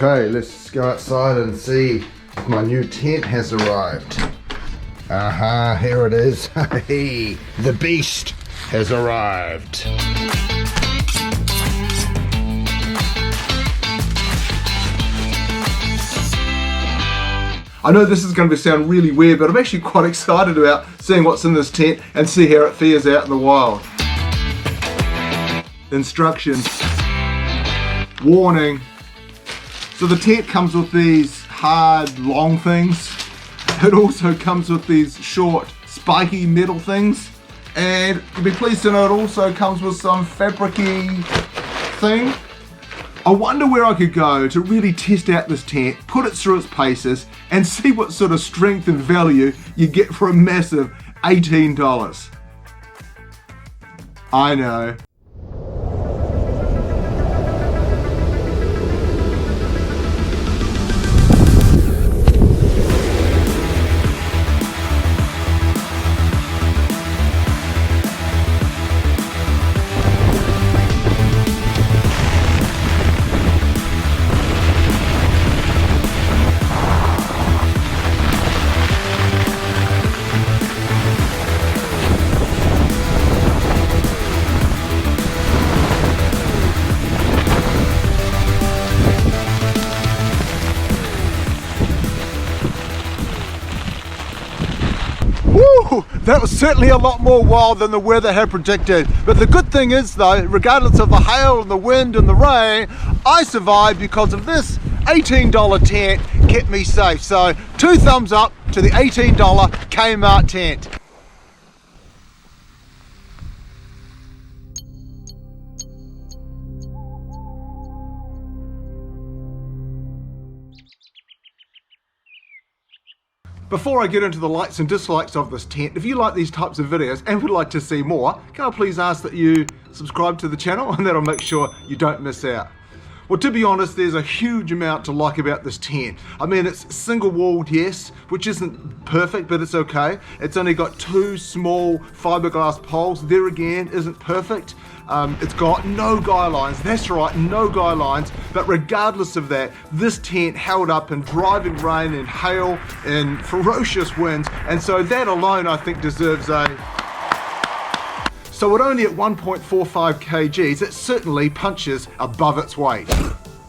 Okay, let's go outside and see if my new tent has arrived. Aha, here it is. Hey, the beast has arrived. I know this is going to sound really weird, but I'm actually quite excited about seeing what's in this tent and see how it fares out in the wild. Instructions. Warning. So the tent comes with these hard, long things. It also comes with these short, spiky metal things. And you'll be pleased to know it also comes with some fabric-y thing. I wonder where I could go to really test out this tent, put it through its paces, and see what sort of strength and value you get for a massive $18. I know. Woo! That was certainly a lot more wild than the weather had predicted. But the good thing is though, regardless of the hail and the wind and the rain, I survived because of this $18 tent kept me safe. So 2 thumbs up to the $18 Kmart tent. Before I get into the likes and dislikes of this tent, if you like these types of videos and would like to see more, can I please ask that you subscribe to the channel, and that'll make sure you don't miss out. Well, to be honest, there's a huge amount to like about this tent. I mean, it's single walled, yes, which isn't perfect, but it's okay. It's only got 2 small fiberglass poles. There again, isn't perfect. It's got no guy lines. That's right, no guy lines. But regardless of that, this tent held up in driving rain and hail and ferocious winds. And so that alone, I think, deserves a... So at only at 1.45 kgs, it certainly punches above its weight.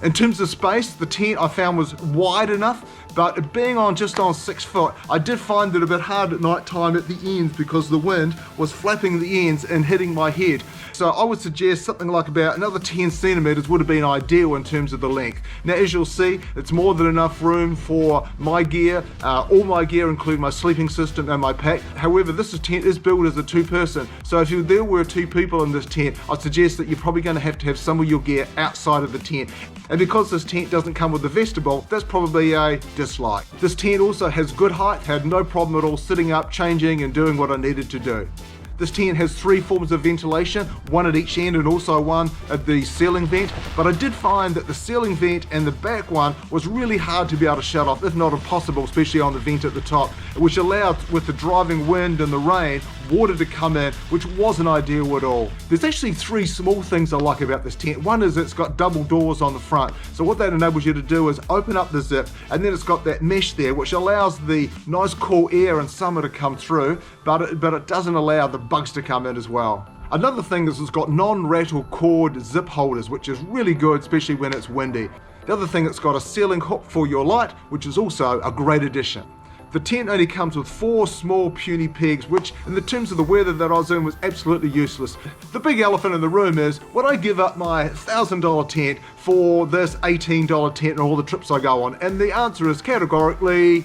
In terms of space, the tent I found was wide enough, but being just on 6 foot, I did find it a bit hard at night time at the ends because the wind was flapping the ends and hitting my head. So I would suggest something like about another 10 centimeters would have been ideal in terms of the length. Now, as you'll see, it's more than enough room for my gear. All my gear, including my sleeping system and my pack. However, this tent is built as a 2-person. So if there were 2 people in this tent, I'd suggest that you're probably going to have some of your gear outside of the tent. And because this tent doesn't come with a vestibule, that's probably a dislike. This tent also has good height, had no problem at all sitting up, changing and doing what I needed to do. This tent has 3 forms of ventilation, 1 at each end and also 1 at the ceiling vent, but I did find that the ceiling vent and the back one was really hard to be able to shut off, if not impossible, especially on the vent at the top, which allowed, with the driving wind and the rain, water to come in, which wasn't ideal at all. There's actually 3 small things I like about this tent. One is it's got double doors on the front, so what that enables you to do is open up the zip, and then it's got that mesh there which allows the nice cool air in summer to come through, but it doesn't allow the bugs to come in as well. Another thing is it's got non-rattle cord zip holders, which is really good, especially when it's windy. The other thing, it's got a ceiling hook for your light, which is also a great addition. The tent only comes with 4 small puny pegs, which in the terms of the weather that I was in was absolutely useless. The big elephant in the room is, would I give up my $1,000 tent for this $18 tent and all the trips I go on? And the answer is categorically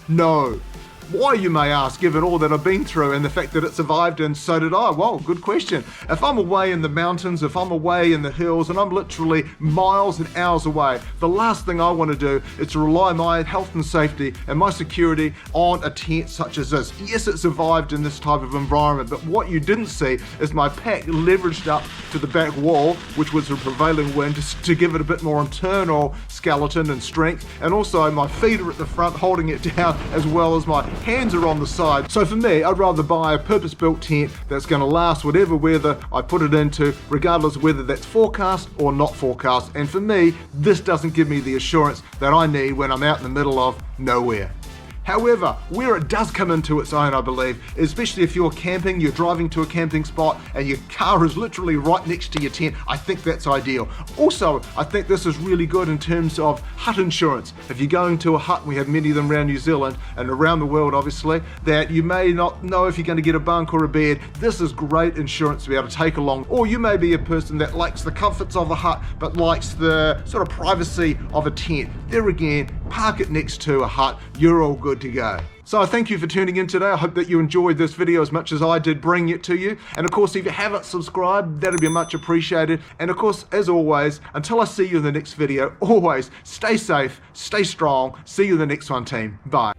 no. Why, you may ask, given all that I've been through and the fact that it survived and so did I? Well, good question. If I'm away in the mountains, if I'm away in the hills and I'm literally miles and hours away, the last thing I want to do is to rely my health and safety and my security on a tent such as this. Yes, it survived in this type of environment, but what you didn't see is my pack leveraged up to the back wall, which was the prevailing wind, to give it a bit more internal skeleton and strength, and also my feet are at the front holding it down, as well as my hands are on the side. So for me, I'd rather buy a purpose-built tent that's going to last whatever weather I put it into, regardless of whether that's forecast or not forecast. And for me, this doesn't give me the assurance that I need when I'm out in the middle of nowhere. However, where it does come into its own, I believe, especially if you're camping, you're driving to a camping spot and your car is literally right next to your tent, I think that's ideal. Also, I think this is really good in terms of hut insurance. If you're going to a hut, we have many of them around New Zealand and around the world obviously, that you may not know if you're going to get a bunk or a bed. This is great insurance to be able to take along. Or you may be a person that likes the comforts of a hut but likes the sort of privacy of a tent. There again, park it next to a hut, you're all good to go. So I thank you for tuning in today. I hope that you enjoyed this video as much as I did bringing it to you. And of course, if you haven't subscribed, that'd be much appreciated. And of course, as always, until I see you in the next video, always stay safe, stay strong. See you in the next one, team. Bye.